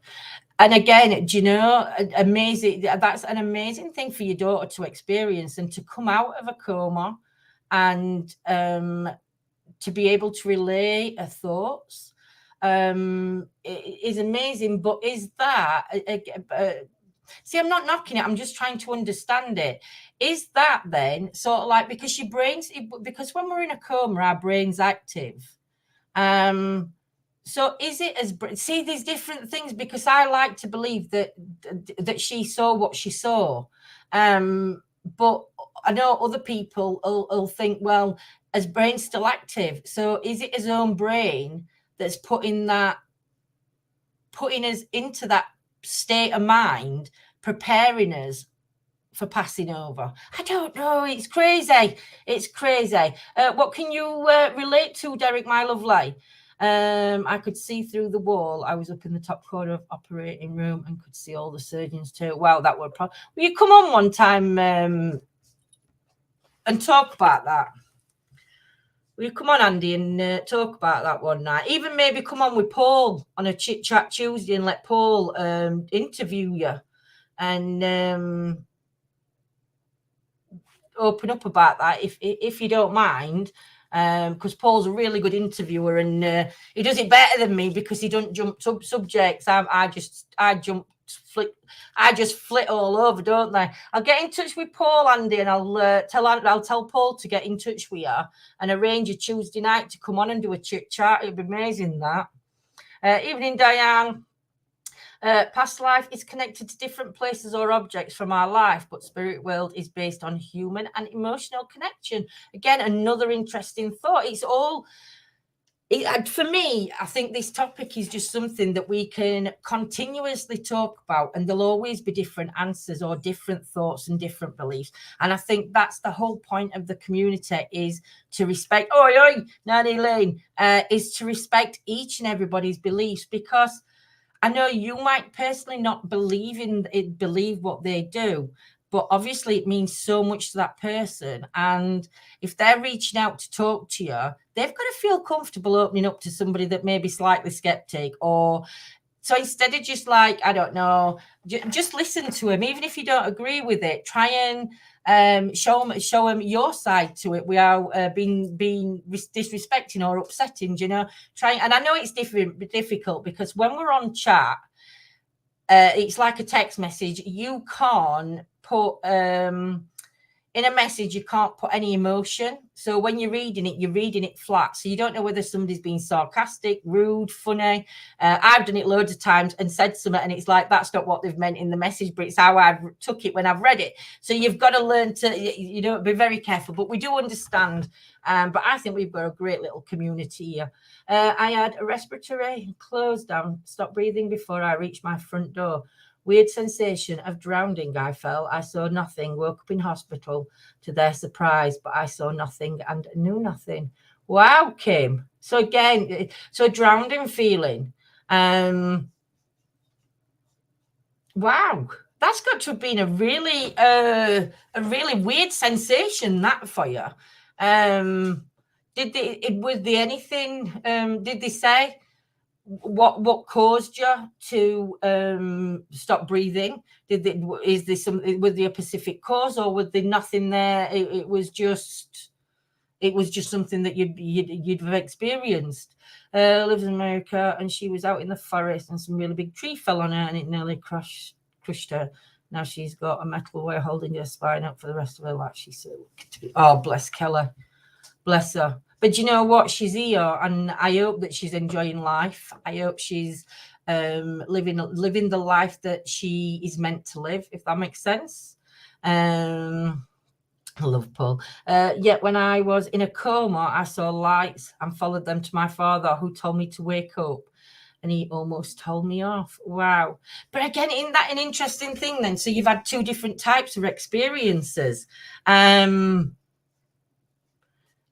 And again, do you know, amazing. That's an amazing thing for your daughter to experience, and to come out of a coma and to be able to relay her thoughts is amazing. But is that see, I'm not knocking it. I'm just trying to understand it. Is that then sort of like, because your brain's, because when we're in a coma, our brain's active. So is it see, these different things, because I like to believe that she saw what she saw. But I know other people will think, well, as brain's still active. So is it his own brain that's putting us into that state of mind preparing us for passing over? I don't know. It's crazy. It's crazy. What can you relate to, Derek, my lovely? I could see through the wall. I was up in the top corner of operating room and could see all the surgeons too. Wow, that would probably. Will you come on one time and talk about that? Will you come on, Andy, and talk about that one night? Even maybe come on with Paul on a chit chat Tuesday and let Paul interview you and open up about that if you don't mind, because Paul's a really good interviewer and he does it better than me because he don't jump subjects. I just flit all over, don't they? I'll get in touch with Paul, Andy, and I'll tell Paul to get in touch with you and arrange a Tuesday night to come on and do a chit chat. It'd be amazing. That evening, Diane. Past life is connected to different places or objects from our life, but spirit world is based on human and emotional connection. Again, another interesting thought. It's all, for me, I think this topic is just something that we can continuously talk about, and there'll always be different answers or different thoughts and different beliefs. And I think that's the whole point of the community, is to respect, Nanny Lane, is to respect each and everybody's beliefs, because I know you might personally not believe what they do, but obviously it means so much to that person. And if they're reaching out to talk to you, they've got to feel comfortable opening up to somebody that may be slightly skeptic. Or so instead of just like, I don't know, just listen to him, even if you don't agree with it. Try and show them your side to it without being disrespecting or upsetting. You know, and I know it's difficult because when we're on chat, it's like a text message. You can't put in a message, you can't put any emotion. So when you're reading it flat. So you don't know whether somebody's being sarcastic, rude, funny. I've done it loads of times and said something, and it's like, that's not what they've meant in the message, but it's how I've took it when I've read it. So you've got to learn to, be very careful. But we do understand. But I think we've got a great little community here. I had a respiratory close down, stopped breathing before I reached my front door. Weird sensation of drowning. I fell. I saw nothing. Woke up in hospital to their surprise, but I saw nothing and knew nothing. Wow, Kim. So again, so drowning feeling. Wow, that's got to have been a really weird sensation, that for you. Did they say what caused you to stop breathing? Was there a specific cause, or was there nothing there? It was just something that you'd have experienced. Lives in America, and she was out in the forest, and some really big tree fell on her, and it nearly crushed her. Now she's got a metal wire holding her spine up for the rest of her life. She's so, oh, bless Keller, bless her. But you know what? She's here, and I hope that she's enjoying life. I hope she's living the life that she is meant to live, if that makes sense. I love Paul. Yet when I was in a coma, I saw lights and followed them to my father, who told me to wake up, and he almost told me off. Wow. But again, isn't that an interesting thing then? So you've had two different types of experiences.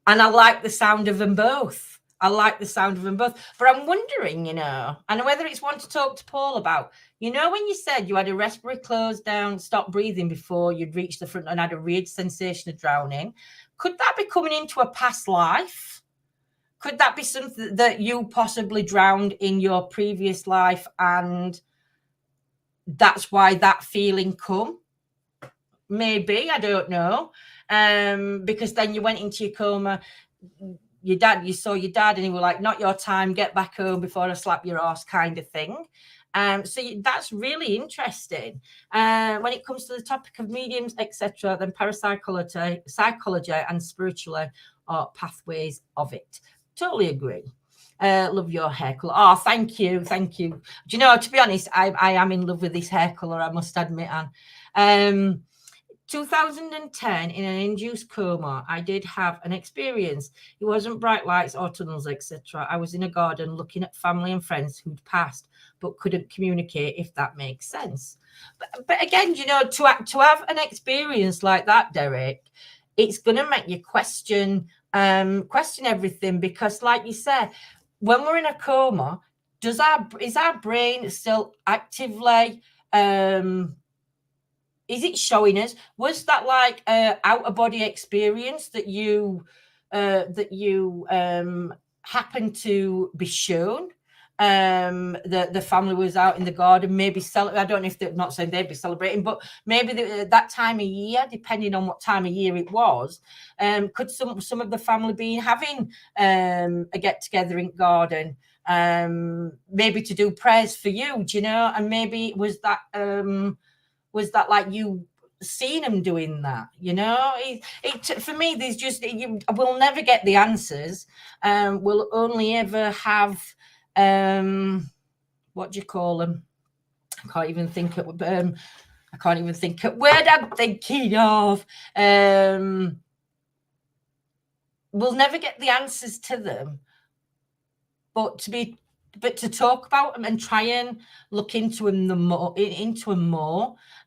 And I like the sound of them both. But I'm wondering, and whether it's one to talk to Paul about, when you said you had a respiratory close down, stopped breathing before you'd reached the front and had a weird sensation of drowning, could that be coming into a past life? Could that be something that you possibly drowned in your previous life, and that's why that feeling come? Maybe, I don't know. Because then you went into your coma, you saw your dad, and he was like, not your time, get back home before I slap your ass, kind of thing. So that's really interesting. When it comes to the topic of mediums, etc., then parapsychology, psychology, and spiritually are pathways of it. Totally agree. Love your hair color. Oh, thank you. Do you know, to be honest, I am in love with this hair color, I must admit, Anne. 2010, in an induced coma, I did have an experience. It wasn't bright lights or tunnels, etc. I was in a garden looking at family and friends who'd passed, but couldn't communicate, if that makes sense. But again, you know, to have an experience like that, Derek, it's going to make you question everything, because, like you said, when we're in a coma, is our brain still actively is it showing us? Was that like out of body experience that you happened to be shown? The family was out in the garden, maybe I don't know if they're not saying they'd be celebrating, but maybe that time of year, depending on what time of year it was, could some of the family be having a get together in garden, maybe to do prayers for you, do you know? And maybe was that like you seen them doing that, you know? For me, there's just, we'll never get the answers. We'll only ever have, what do you call them? I can't even think of word I'm thinking of. We'll never get the answers to them, but to talk about them and try and look into them more,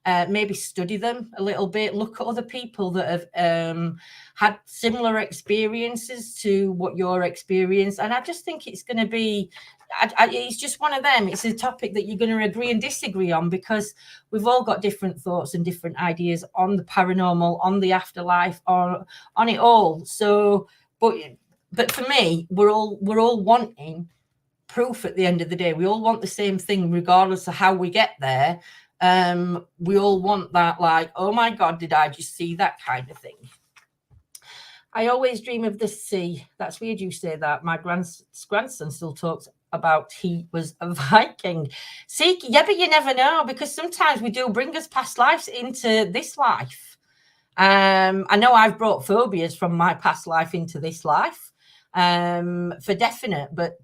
maybe study them a little bit, look at other people that have had similar experiences to what you're experienced. And I just think it's going to be, it's just one of them. It's a topic that you're going to agree and disagree on, because we've all got different thoughts and different ideas on the paranormal, on the afterlife, or on it all. So, but for me, we're all wanting proof at the end of the day. We all want the same thing, regardless of how we get there. We all want that, like, oh my God, did I just see that kind of thing? I always dream of the sea. That's weird you say that. My grandson still talks about he was a Viking. See, yeah, but you never know, because sometimes we do bring us past lives into this life. I know I've brought phobias from my past life into this life, for definite, but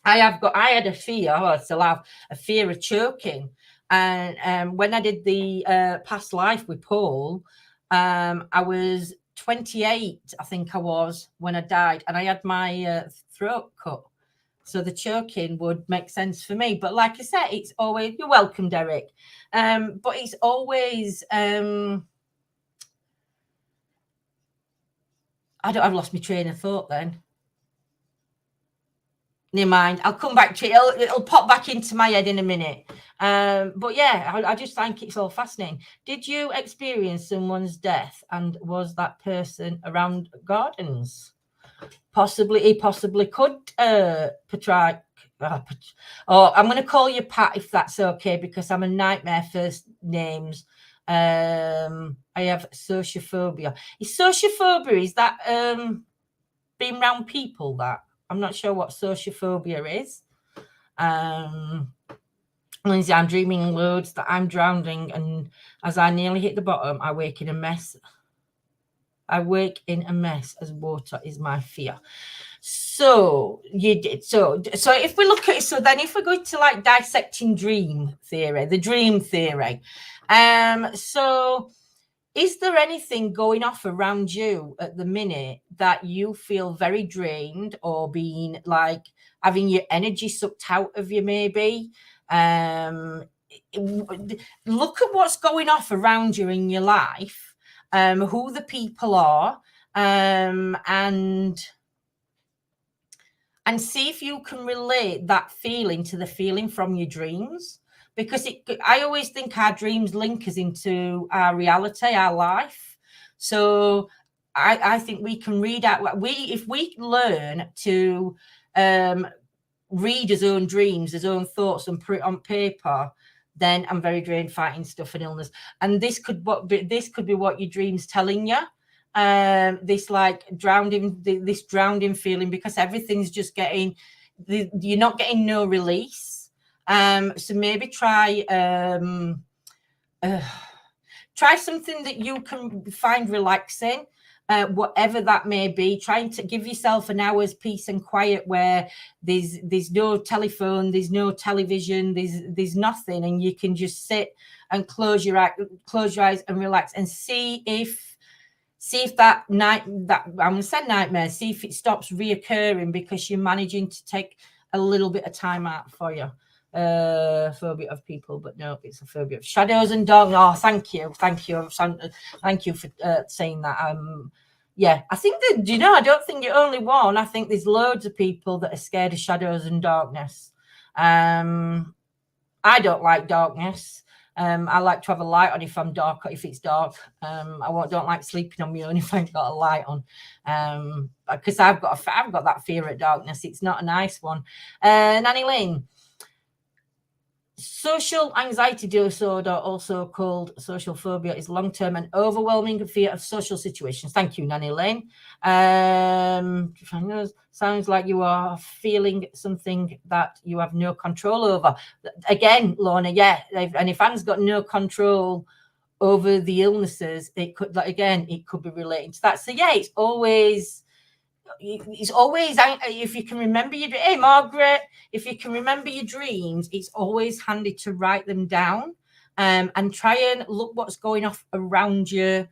I had a fear, I still have a fear of choking. And when I did the past life with Paul, I was 28, I think I was, when I died, and I had my throat cut. So the choking would make sense for me. But like I said, it's always, you're welcome, Derek. But it's always, I've lost my train of thought then. Never mind, I'll come back to it. It'll pop back into my head in a minute. But yeah, I just think it's all fascinating. Did you experience someone's death, and was that person around gardens? Possibly, he possibly could portray. Oh, I'm going to call you Pat, if that's okay, because I'm a nightmare first names. I have sociophobia. Is that being around people? That I'm not sure what sociophobia is. Lindsay, I'm dreaming loads that I'm drowning, and as I nearly hit the bottom, I wake in a mess. As water is my fear. So you did. So if we look at it, then if we go to like dissecting dream theory, the dream theory, so is there anything going off around you at the minute that you feel very drained, or being like having your energy sucked out of you, maybe? Look at what's going off around you in your life, who the people are, and see if you can relate that feeling to the feeling from your dreams. Because I always think our dreams link us into our reality, our life. So I think we can read out, if we learn to read his own dreams, his own thoughts, and put it on paper, then I'm very drained fighting stuff and illness. And this could be what your dream's telling you. This like drowning feeling, because everything's just you're not getting no release. So maybe try something that you can find relaxing. whatever that may be, trying to give yourself an hour's peace and quiet where there's no telephone, there's no television, there's nothing, and you can just sit and close your eyes and relax and see if that I'm gonna say nightmare, see if it stops reoccurring because you're managing to take a little bit of time out for you. Phobia of people, but no, it's a phobia of shadows and dark. Oh, thank you for saying that. Yeah, I think that, I don't think you're only one. I think there's loads of people that are scared of shadows and darkness. I don't like darkness. I like to have a light on if it's dark. I don't like sleeping on my own if I ain't got a light on. Because I've got that fear of darkness. It's not a nice one. Nanny Lynn. Social anxiety disorder, also called social phobia, is long-term and overwhelming fear of social situations. Thank you, Nanny Lane. Sounds like you are feeling something that you have no control over. Again, Lorna, yeah. And if Anne's got no control over the illnesses, it could be relating to that. So yeah, it's always, if you can remember Margaret, if you can remember your dreams, it's always handy to write them down, and try and look what's going off around you,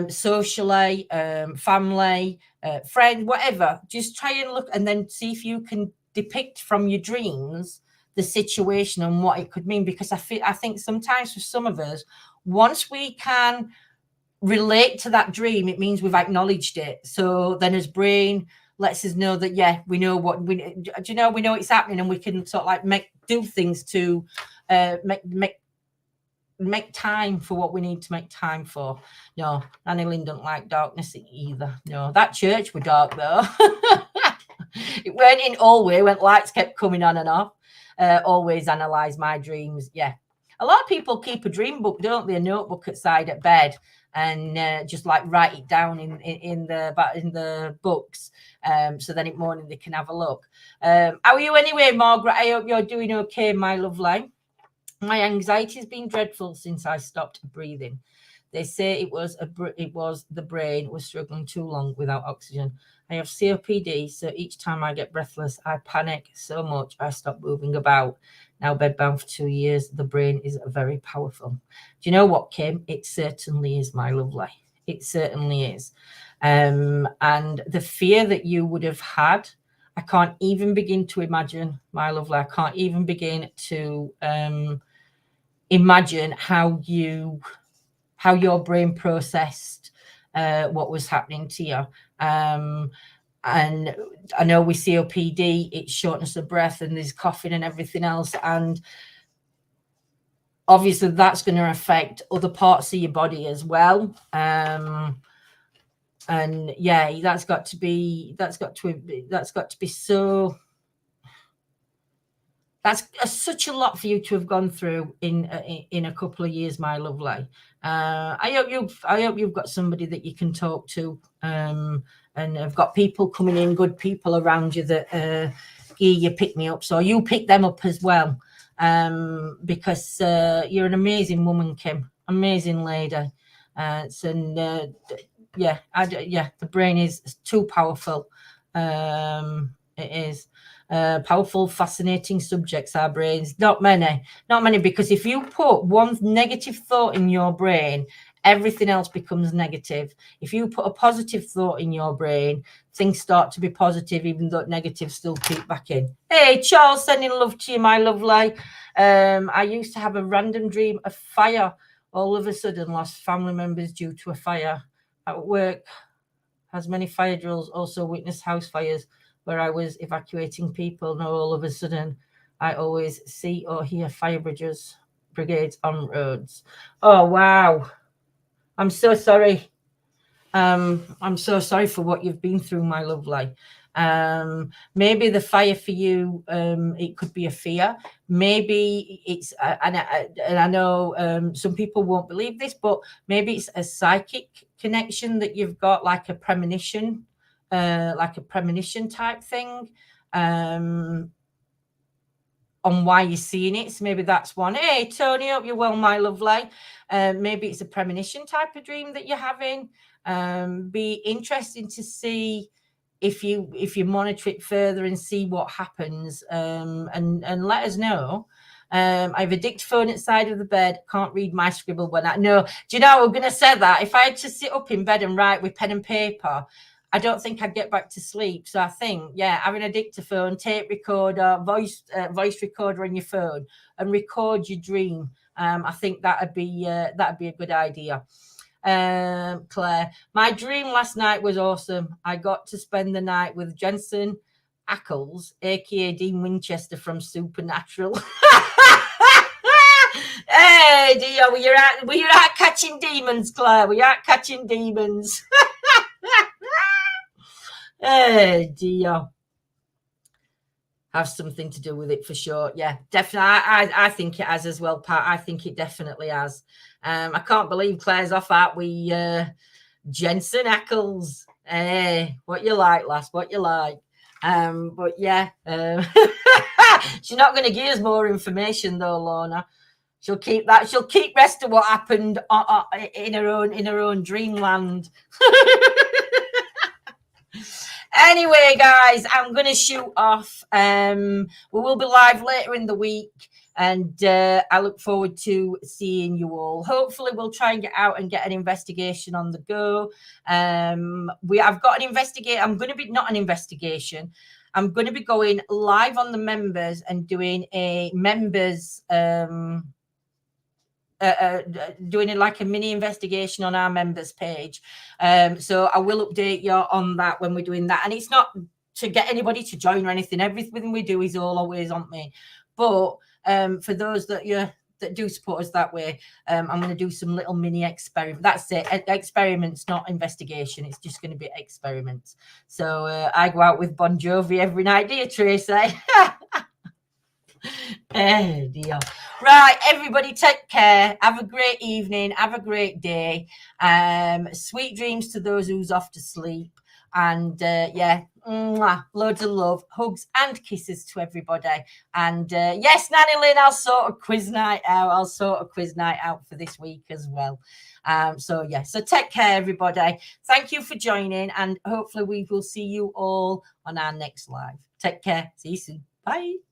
socially, family, friend, whatever. Just try and look and then see if you can depict from your dreams the situation and what it could mean, because I think sometimes for some of us, once we can relate to that dream, it means we've acknowledged it. So then his brain lets us know that, yeah, we know we know it's happening, and we can sort of like do things to make time for what we need to make time for. No, Annie Lynn don't like darkness either. No, that church were dark though. It weren't in Allway when lights kept coming on and off. Always analyze my dreams. Yeah, a lot of people keep a dream book, don't they? A notebook outside at bed, and just like write it down in the books, so then in morning they can have a look. How are you anyway, Margaret? I hope you're doing okay, my lovely. My anxiety has been dreadful since I stopped breathing. They say it was the brain was struggling too long without oxygen. I have COPD, so each time I get breathless, I panic so much I stop moving about. Now bedbound for 2 years, the brain is very powerful. Do you know what, Kim? It certainly is, my lovely. It certainly is. And the fear that you would have had, I can't even begin to imagine, my lovely. I can't even begin to imagine how your brain processed what was happening to you. And I know with COPD, it's shortness of breath and there's coughing and everything else. And obviously that's going to affect other parts of your body as well. And yeah, that's got to be so. That's such a lot for you to have gone through in a couple of years, my lovely. I hope you've got somebody that you can talk to, and have got people coming in, good people around you that you pick me up, so you pick them up as well, because you're an amazing woman, Kim, amazing lady. The brain is too powerful. It is. Powerful, fascinating subjects, our brains. Not many, because if you put one negative thought in your brain, everything else becomes negative. If you put a positive thought in your brain, things start to be positive, even though negative still creep back in. Hey, Charles, sending love to you, my lovely. I used to have a random dream of fire. All of a sudden, lost family members due to a fire. At work, has many fire drills, also witnessed house fires where I was evacuating people. Now all of a sudden, I always see or hear fire brigades on roads. Oh, wow. I'm so sorry. I'm so sorry for what you've been through, my lovely. Maybe the fire for you, it could be a fear. Maybe it's, and I know some people won't believe this, but maybe it's a psychic connection that you've got, like a premonition type thing, on why you're seeing it. So maybe that's one. Hey, Tony, hope you're well, my lovely. Maybe it's a premonition type of dream that you're having. Be interesting to see if you monitor it further and see what happens, and let us know. I have a dictaphone at the side of the bed. Can't read my scribble when I know. Do you know, I'm going to say that if I had to sit up in bed and write with pen and paper, I don't think I'd get back to sleep. So I think, yeah, having a dictaphone, tape recorder, voice recorder on your phone, and record your dream. I think that'd be a good idea. Claire, my dream last night was awesome. I got to spend the night with Jensen Ackles, aka Dean Winchester from Supernatural. Hey, dear, we are out catching demons, Claire. We are catching demons. Hey, dear. Have something to do with it for sure. Yeah, definitely. I think it has as well, Pat. I think it definitely has. I can't believe Claire's off out with Jensen Ackles. Hey, what you like, lass? What you like? But yeah, she's not going to give us more information though, Lorna. She'll keep that. She'll keep rest of what happened in her own dreamland. Anyway, guys, I'm going to shoot off. We will be live later in the week, and I look forward to seeing you all. Hopefully, we'll try and get out and get an investigation on the go. I've got an investigation. I'm going to be not an investigation. I'm going to be going live on the members and doing a members. Doing it like a mini investigation on our members page. So I will update you on that when we're doing that. And it's not to get anybody to join or anything. Everything we do is all always on me. But for those that do support us that way, I'm going to do some little mini experiment. That's it. Experiments, not investigation. It's just going to be experiments. So I go out with Bon Jovi every night. Do you, Tracy? Oh dear. Right, everybody take care. Have a great evening. Have a great day. Sweet dreams to those who's off to sleep. And yeah, loads of love, hugs and kisses to everybody. And yes, Nanny Lynn, I'll sort a quiz night out. For this week as well. So yeah, so take care, everybody. Thank you for joining, and hopefully we will see you all on our next live. Take care. See you soon. Bye.